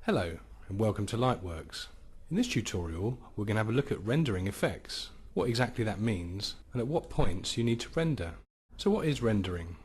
Hello and welcome to Lightworks. In this tutorial we're going to have a look at rendering effects, what exactly that means and at what points you need to render. So what is rendering?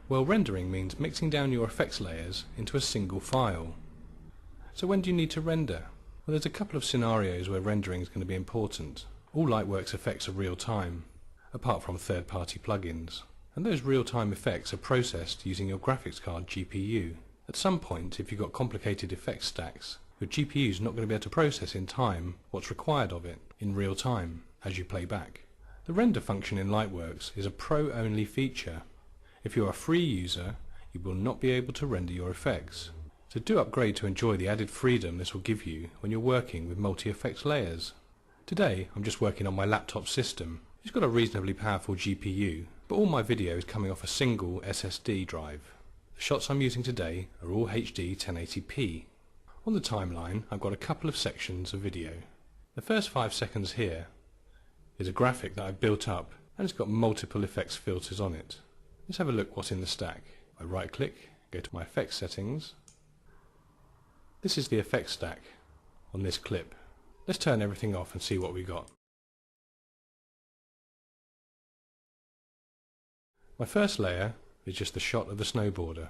Well, rendering means mixing down your effects layers into a single file. So when do you need to render? Well, there's a couple of scenarios where rendering is going to be important. All Lightworks effects are real time, apart from third-party plugins, and those real-time effects are processed using your graphics card GPU. At some point, if you've got complicated effect stacks, your GPU is not going to be able to process in time what's required of it in real time as you play back. The render function in Lightworks is a pro-only feature. If you're a free user, you will not be able to render your effects. So do upgrade to enjoy the added freedom this will give you when you're working with multi-effects layers. Today I'm just working on my laptop system. It's got a reasonably powerful GPU, but all my video is coming off a single SSD drive. The shots I'm using today are all HD 1080p. On the timeline I've got a couple of sections of video. The first 5 seconds here is a graphic that I've built up and it's got multiple effects filters on it. Let's have a look what's in the stack. I right click, go to my effects settings. This is the effects stack on this clip. Let's turn everything off and see what we got. My first layer is just the shot of the snowboarder.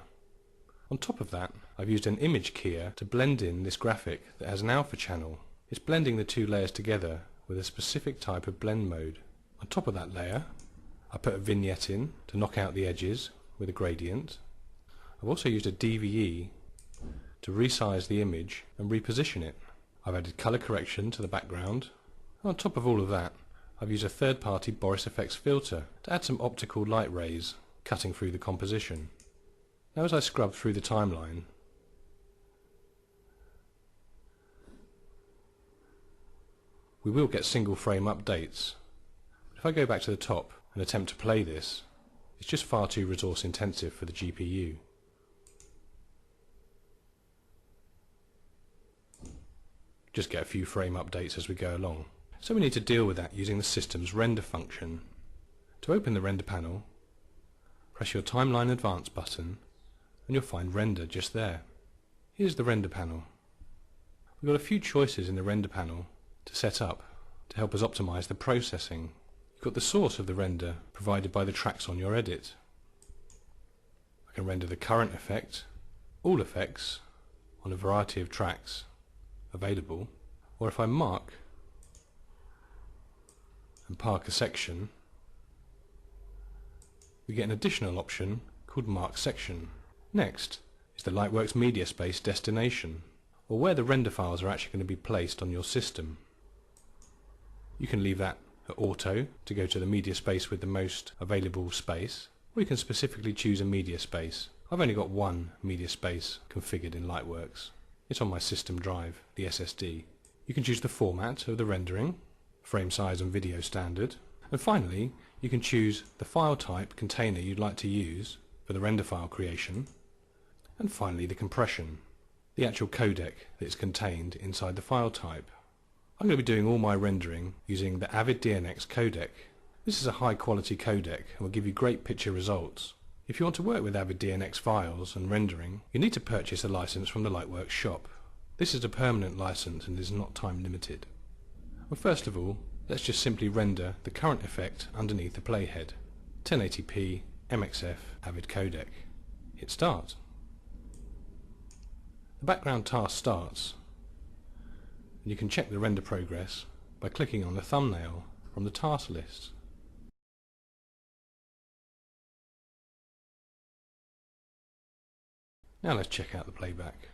On top of that, I've used an image keyer to blend in this graphic that has an alpha channel. It's blending the two layers together with a specific type of blend mode. On top of that layer, I put a vignette in to knock out the edges with a gradient. I've also used a DVE to resize the image and reposition it. I've added colour correction to the background. And on top of all of that, I've used a third-party Boris Effects filter to add some optical light rays cutting through the composition. Now as I scrub through the timeline, we will get single frame updates. If I go back to the top and attempt to play this, it's just far too resource intensive for the GPU. Just get a few frame updates as we go along. So we need to deal with that using the system's render function. To open the render panel, press your Timeline Advance button and you'll find Render just there. Here's the render panel. We've got a few choices in the render panel to set up to help us optimize the processing. You've got the source of the render provided by the tracks on your edit. I can render the current effect, all effects on a variety of tracks available, or if I mark and park a section, we get an additional option called Mark Section. Next is the Lightworks Media Space destination, or where the render files are actually going to be placed on your system. You can leave that at auto to go to the media space with the most available space, or you can specifically choose a media space. I've only got one media space configured in Lightworks. It's on my system drive, the SSD. You can choose the format of the rendering, frame size and video standard, and finally you can choose the file type container you'd like to use for the render file creation, and finally the compression, the actual codec that is contained inside the file type. I'm going to be doing all my rendering using the Avid DNX codec. This is a high quality codec and will give you great picture results. If you want to work with Avid DNX files and rendering, you need to purchase a license from the Lightworks shop. This is a permanent license and is not time limited. Well, first of all, let's just simply render the current effect underneath the playhead. 1080p MXF Avid codec. Hit start. The background task starts, and you can check the render progress by clicking on the thumbnail from the task list. Now let's check out the playback.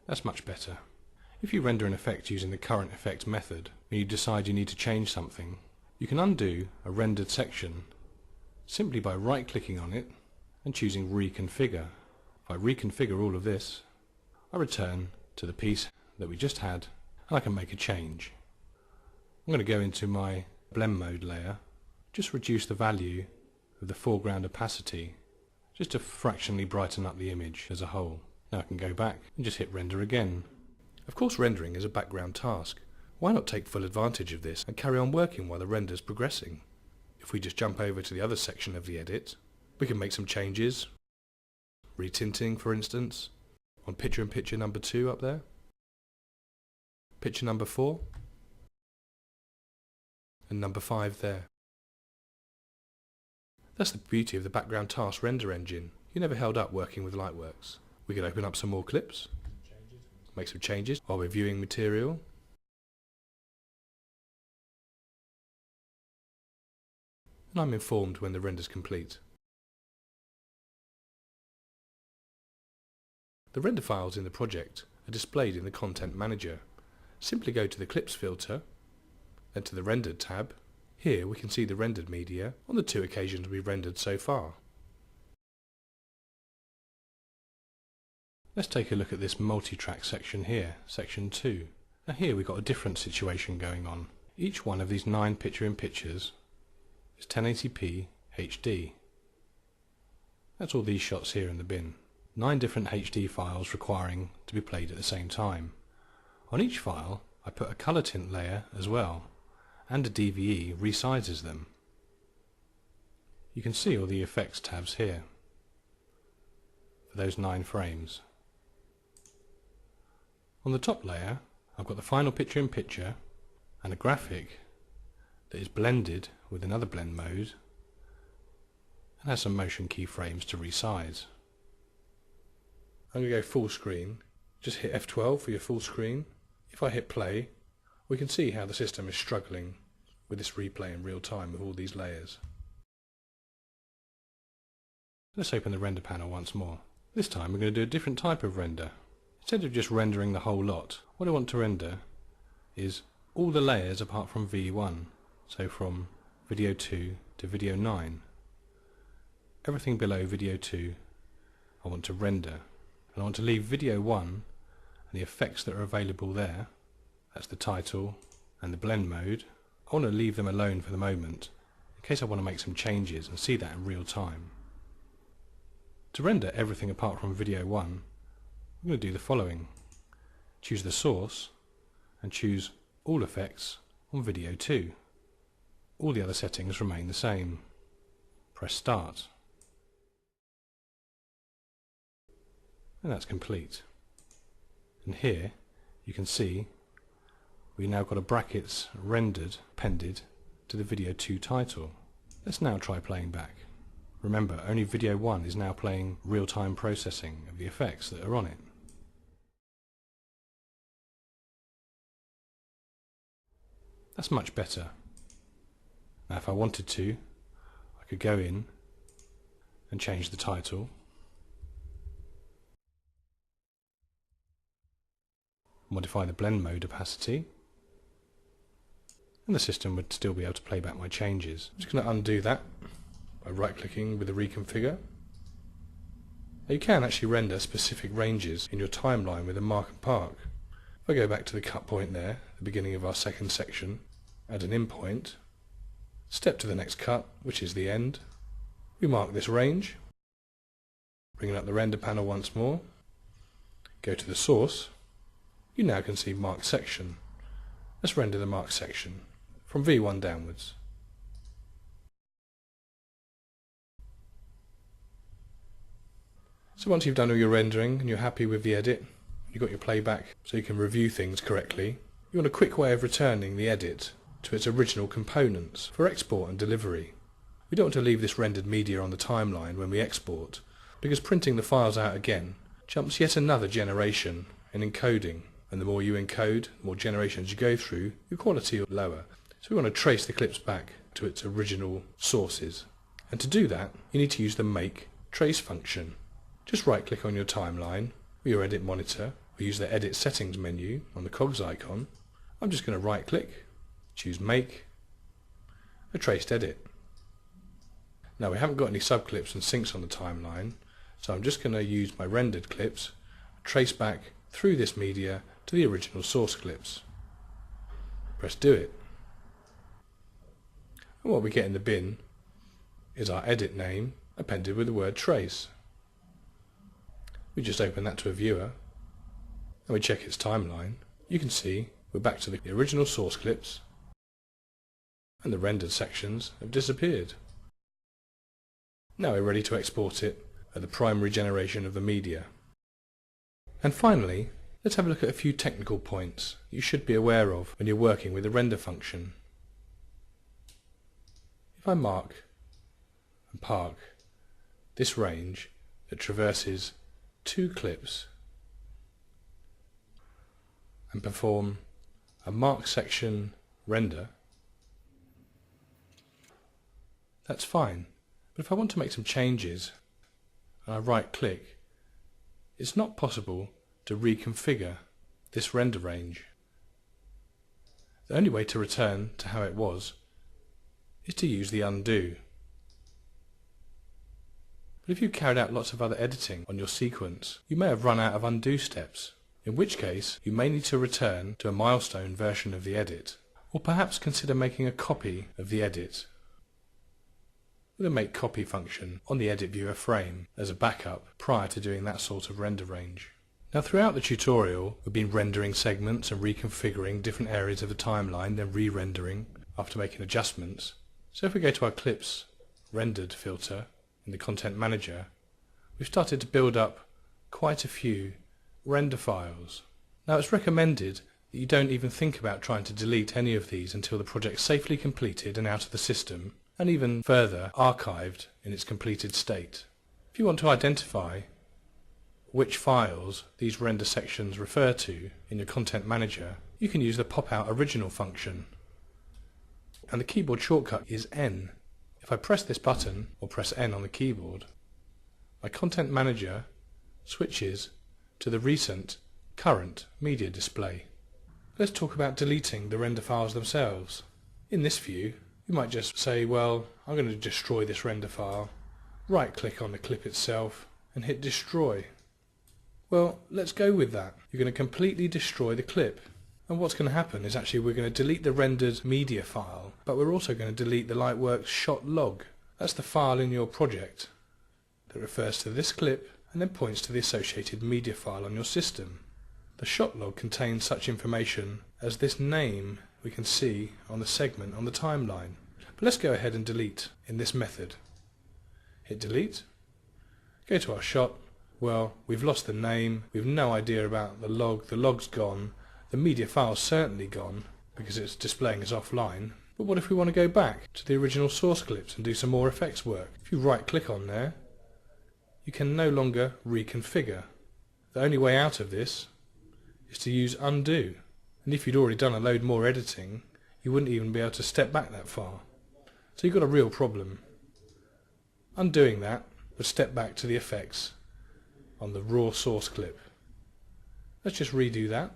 That's much better. If you render an effect using the current effect method and you decide you need to change something, you can undo a rendered section simply by right clicking on it and choosing Reconfigure. If I reconfigure all of this, I return to the piece that we just had and I can make a change. I'm going to go into my blend mode layer, just reduce the value of the foreground opacity just to fractionally brighten up the image as a whole. Now I can go back and just hit render again. Of course rendering is a background task. Why not take full advantage of this and carry on working while the render's progressing? If we just jump over to the other section of the edit, we can make some changes, retinting for instance, on picture-in-picture number 2 up there, picture number 4, and number 5 there. That's the beauty of the background task render engine. You never held up working with Lightworks. We could open up some more clips, make some changes while we're viewing material. And I'm informed when the render's complete. The render files in the project are displayed in the Content Manager. Simply go to the Clips filter, then to the Rendered tab. Here we can see the rendered media on the 2 occasions we've rendered so far. Let's take a look at this multi-track section here, section 2. Now here we've got a different situation going on. Each one of these 9 picture-in-pictures is 1080p HD. That's all these shots here in the bin. 9 different HD files requiring to be played at the same time. On each file I put a colour tint layer as well, and a DVE resizes them. You can see all the effects tabs here for those 9 frames. On the top layer I've got the final picture-in-picture and a graphic that is blended with another blend mode and has some motion keyframes to resize. I'm going to go full screen. Just hit F12 for your full screen. If I hit play, we can see how the system is struggling with this replay in real time with all these layers. Let's open the render panel once more. This time we're going to do a different type of render. Instead of just rendering the whole lot, what I want to render is all the layers apart from V1, so from video 2 to video 9. Everything below video 2 I want to render, and I want to leave video 1 and the effects that are available there, that's the title and the blend mode. I want to leave them alone for the moment in case I want to make some changes and see that in real time. To render everything apart from video 1, I'm going to do the following. Choose the source and choose all effects on video 2. All the other settings remain the same. Press start. And that's complete. And here you can see we now got a brackets rendered appended to the video 2 title. Let's now try playing back. Remember, only video 1 is now playing real-time processing of the effects that are on it. That's much better. Now if I wanted to, I could go in and change the title. Modify the blend mode opacity. And the system would still be able to play back my changes. I'm just going to undo that by right-clicking with the reconfigure. Now you can actually render specific ranges in your timeline with a mark and park. If I go back to the cut point there, the beginning of our second section, add an in point, step to the next cut, which is the end. We mark this range, bring up the render panel once more, go to the source. You now can see marked section. Let's render the marked section from V1 downwards. So once you've done all your rendering and you're happy with the edit, you've got your playback so you can review things correctly, you want a quick way of returning the edit to its original components for export and delivery. We don't want to leave this rendered media on the timeline when we export, because printing the files out again jumps yet another generation in encoding, and the more you encode, the more generations you go through, your quality will lower. So we want to trace the clips back to its original sources. And to do that, you need to use the Make Trace function. Just right click on your timeline or your edit monitor, or use the Edit Settings menu on the cogs icon. I'm just going to right click, choose Make a Traced Edit. Now we haven't got any subclips and syncs on the timeline, so I'm just going to use my rendered clips, trace back through this media to the original source clips. Press Do It. And what we get in the bin is our edit name appended with the word trace. We just open that to a viewer and we check its timeline. You can see we're back to the original source clips and the rendered sections have disappeared. Now we're ready to export it at the primary generation of the media. And finally, let's have a look at a few technical points you should be aware of when you're working with the render function. If I mark and park this range that traverses 2 clips and perform a mark section render, that's fine. But if I want to make some changes and I right click, it's not possible to reconfigure this render range. The only way to return to how it was is to use the undo. But if you carried out lots of other editing on your sequence, you may have run out of undo steps, in which case you may need to return to a milestone version of the edit, or perhaps consider making a copy of the edit with a make copy function on the edit viewer frame as a backup prior to doing that sort of render range. Now throughout the tutorial we've been rendering segments and reconfiguring different areas of the timeline, then re-rendering after making adjustments. So if we go to our clips rendered filter in the content manager, we've started to build up quite a few render files. Now it's recommended that you don't even think about trying to delete any of these until the project's safely completed and out of the system, and even further archived in its completed state. If you want to identify which files these render sections refer to in your content manager, you can use the pop-out original function, and the keyboard shortcut is N. If I press this button or press N on the keyboard, my content manager switches to the recent current media display. Let's talk about deleting the render files themselves. In this view, you might just say, well, I'm going to destroy this render file, right click on the clip itself and hit destroy. Well, let's go with that. You're going to completely destroy the clip, and what's going to happen is actually we're going to delete the rendered media file, but we're also going to delete the Lightworks shot log. That's the file in your project that refers to this clip and then points to the associated media file on your system. The shot log contains such information as this name we can see on the segment on the timeline. But let's go ahead and delete in this method. Hit delete, go to our shot. Well, we've lost the name, we've no idea about the log's gone, the media file's certainly gone because it's displaying as offline. But what if we want to go back to the original source clips and do some more effects work? If you right click on there, you can no longer reconfigure. The only way out of this is to use undo. And if you'd already done a load more editing, you wouldn't even be able to step back that far. So you've got a real problem. Undoing that would step back to the effects on the raw source clip. Let's just redo that.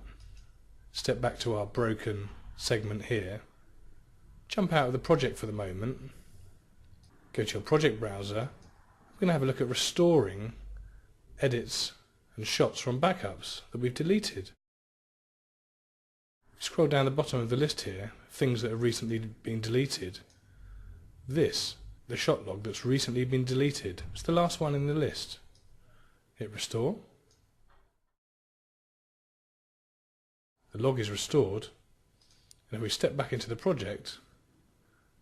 Step back to our broken segment here. Jump out of the project for the moment. Go to your project browser. We're going to have a look at restoring edits and shots from backups that we've deleted. Scroll down the bottom of the list here, things that have recently been deleted. This, the shot log that's recently been deleted, it's the last one in the list. Hit restore. The log is restored, and if we step back into the project,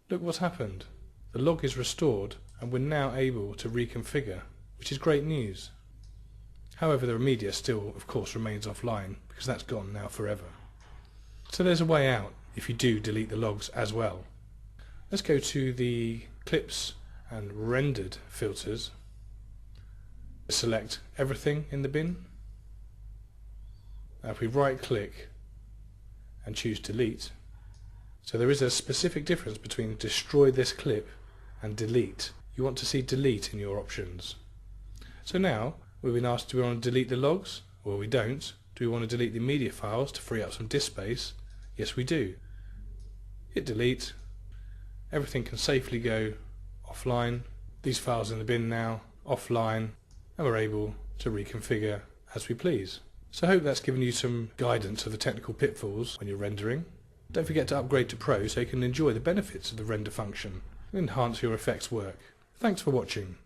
look what's happened. The log is restored and we're now able to reconfigure, which is great news. However, the media still of course remains offline because that's gone now forever. So there's a way out if you do delete the logs as well. Let's go to the clips and rendered filters. Select everything in the bin. Now if we right click and choose delete, so there is a specific difference between destroy this clip and delete. You want to see delete in your options. So now we've been asked, do we want to delete the logs? Well, we don't. Do we want to delete the media files to free up some disk space? Yes, we do. Hit delete. Everything can safely go offline. These files in the bin now, offline, and we're able to reconfigure as we please. So I hope that's given you some guidance of the technical pitfalls when you're rendering. Don't forget to upgrade to Pro so you can enjoy the benefits of the render function and enhance your effects work. Thanks for watching.